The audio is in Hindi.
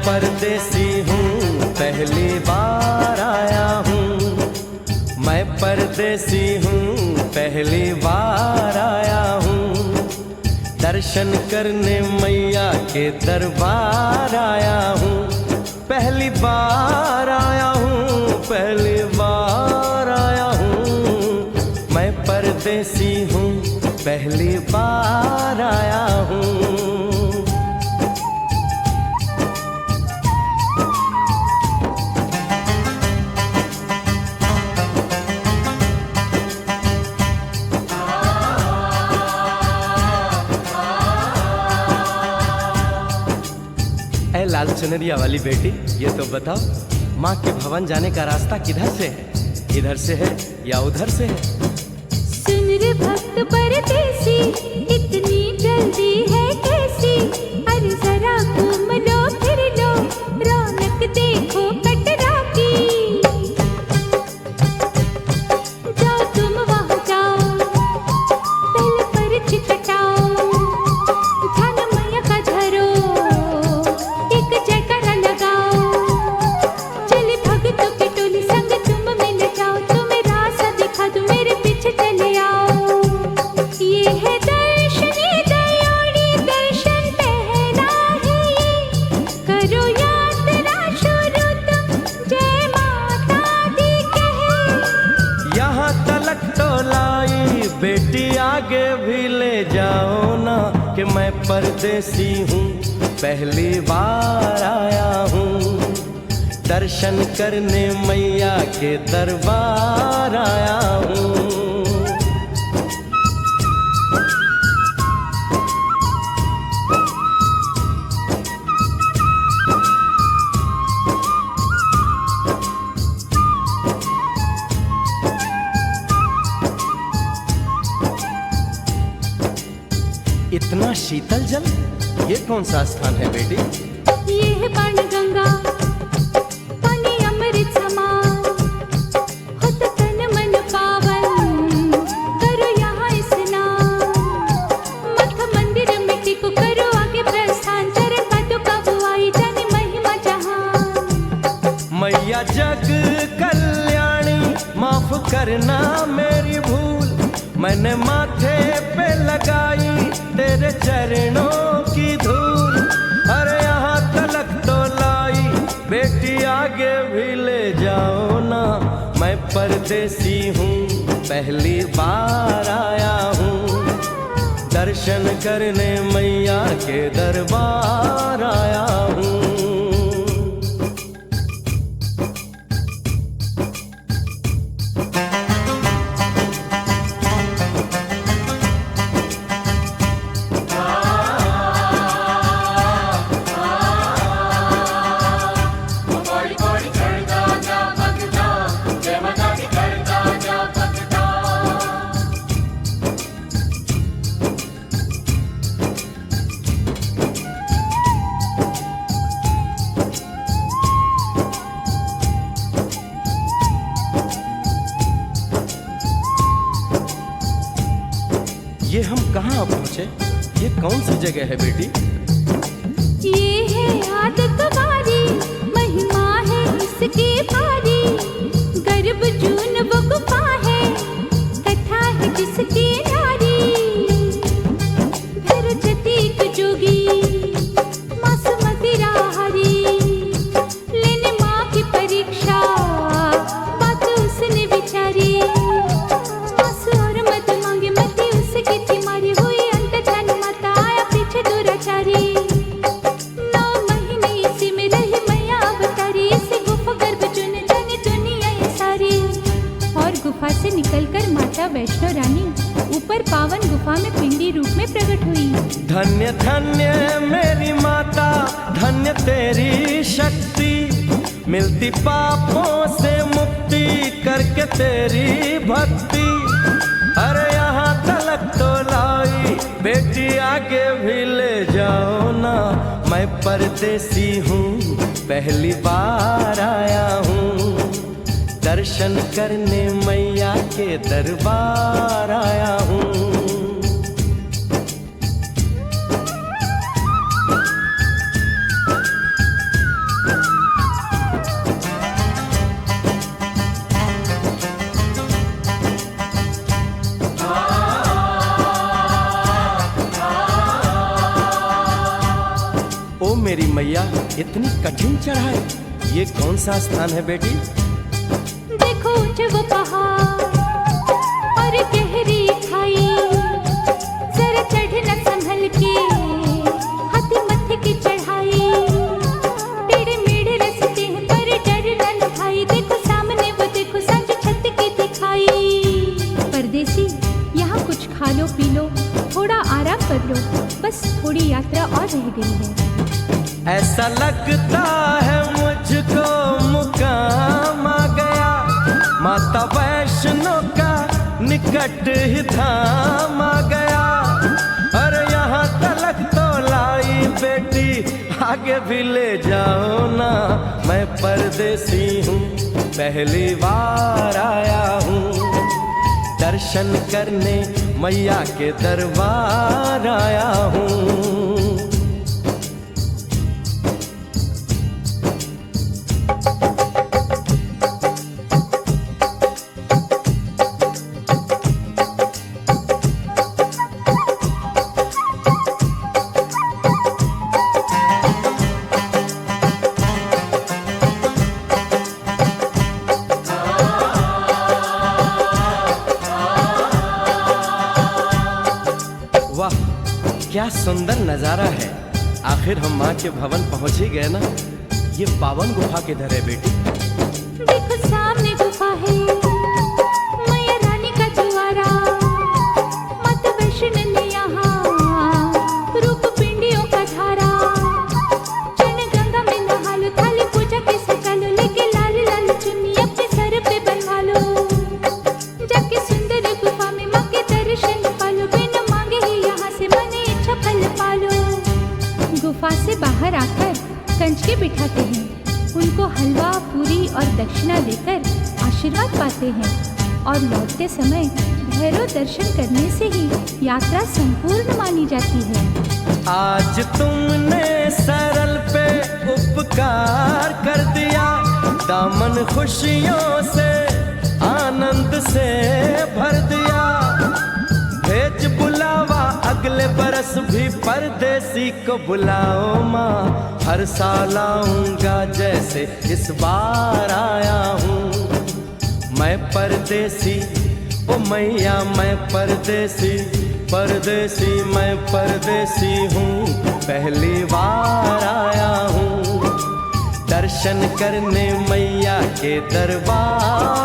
परदेसी हूँ पहली बार आया हूँ, मैं परदेसी हूँ पहली बार आया हूँ, दर्शन करने मैया के दरबार आया हूँ, पहली बार आया हूँ, पहली बार आया हूँ, मैं परदेसी हूँ पहली बार आया हूँ। लाल चुनरिया वाली बेटी, ये तो बताओ माँ के भवन जाने का रास्ता किधर से है? इधर से है या उधर से है? सुन रे भक्त परदेसी, इतनी जल्दी है कैसी? अरे जरा घूम लो फिर लो, रौनक देखो कटरा की। जाओ तुम वहाँ जाओ, पहले पर्ची कटाओ, ध्यान मैया का धरो, जयकारा लगाओ, चले भक्तों की टोली संग तुम मिल जाओ, तुम्हें रास्ता दिखा दूं, मेरे पीछे चले आओ। ये है दर्शनी दयोड़ी दर्शन पहला है ये, करो यात्रा शुरू तुम, जय माता दी कहे। यहाँ तलक तो लाई बेटी, आगे भी ले जाओ ना, कि मैं परदेसी हूँ पहली बार आया हूँ, दर्शन करने मैया के दरबार आया हूँ। इतना शीतल जल, ये कौन सा स्थान है बेटी? ये है बाणगंगा, पानी अमृत समान, होत तन मन पावन, करो यहाँ स्नान। मठ मंदिर में टिको, करो आगे प्रस्थान, चरण पादुका बुआई, जाने महिमा जहान। मैया जग कल्याणी, माफ करना मेरी भूल, मैंने माथे पे लगाई तेरे चरणों की धूल। अरे यहाँ तलक तो लाई बेटी, आगे भी ले जाओ ना, मैं परदेसी हूँ पहली बार आया हूँ, दर्शन करने मैया के दरबार आया हूँ। ये हम कहाँ पहुँचे? ये कौन सी जगह है बेटी? ये है आदत वारी, महिमा है इसकी भारी, गर्भ जून वो गुफा है, कथा है जिसकी नारी। भैरव जतीक जोगी, मासूमती राहरी, लेने माँ की परीक्षा, बात उसने विचारी। आंसू और मत मांगे, मती उसकी थी मारी, हुई अंत जान माता, आया पीछे दुराचारी। 9 महीने इसी में रही मैया अवतारी, इसी गुफा गर्भ चुन जाने दुनिया ये सारी। और गुफा से निकलकर माता वैष्णो रानी ऊपर पावन गुफा में पिंडी रूप में प्रकट हुई। धन्य धन्य मेरी माता, धन्य तेरी शक्ति, मिलती पापों से मुक्ति करके तेरी भक्ति। अरे यहाँ तलक तो लाई बेटी, आगे भी ले जाओ ना, मैं परदेसी हूँ पहली बार आया हूँ, दर्शन करने मैया के दरबार आया हूँ। ओ मेरी मैया, इतनी कठिन चढ़ाई, ये कौन सा स्थान है बेटी? देखो ऊंचे वो पहाड़ और गहरी खाई, जरा चढ़ना संभल के, हाथी मत्थे की चढ़ाई, टेढ़े मेढ़े रास्ते हैं पर डरना न भाई, देखो सामने वो देखो सांझ छत की दिखाई। परदेसी, यहाँ कुछ खा लो पी लो, थोड़ा आराम कर लो, बस थोड़ी यात्रा और रह गई है। ऐसा लगता है मुझको मुकाम आ गया, माता वैष्णो का निकट ही धाम आ गया। अरे यहाँ तलक तो लाई बेटी, आगे भी ले जाओ ना, मैं परदेसी हूँ, पहली बार आया हूँ। दर्शन करने मैया के दरबार आया हूँ। वाह, क्या सुंदर नजारा है। आखिर हम माँ के भवन पहुंच ही गए ना। ये पावन गुफा किधर है बेटी? देखो सामने गुफा है, मैया रानी का द्वारा, माता वैष्णो ने यहाँ रूप पिंडियों का धारा। चरण गंगा में नहा लो, थाली पूजा के सजा लो, लेके लाल लाल चुन्नी अपने सर पे बनवा लो, जाके सुंदर गुफा में माँ के दर्शन पालो, बिना मांगे ही यहाँ से मन इच्छा फल पालो। गुफा से बाहर आकर कंचके बिठाते हैं, उनको हलवा पूरी और दक्षिणा देकर आशीर्वाद पाते हैं, और लौटते समय भैरव दर्शन करने से ही यात्रा संपूर्ण मानी जाती है। आज तुमने सरल पे उपकार कर दिया, दामन खुशियों से आनंद से भर दिया। भेज बुलावा अगले बरस भी परदेसी को बुलाओ माँ, हर साल आऊंगा जैसे इस बार आया हूँ। मैं परदेसी, ओ मैया मैं परदेसी, परदेसी मैं परदेसी हूँ, पहली बार आया हूँ। दर्शन करने मैया के दरबार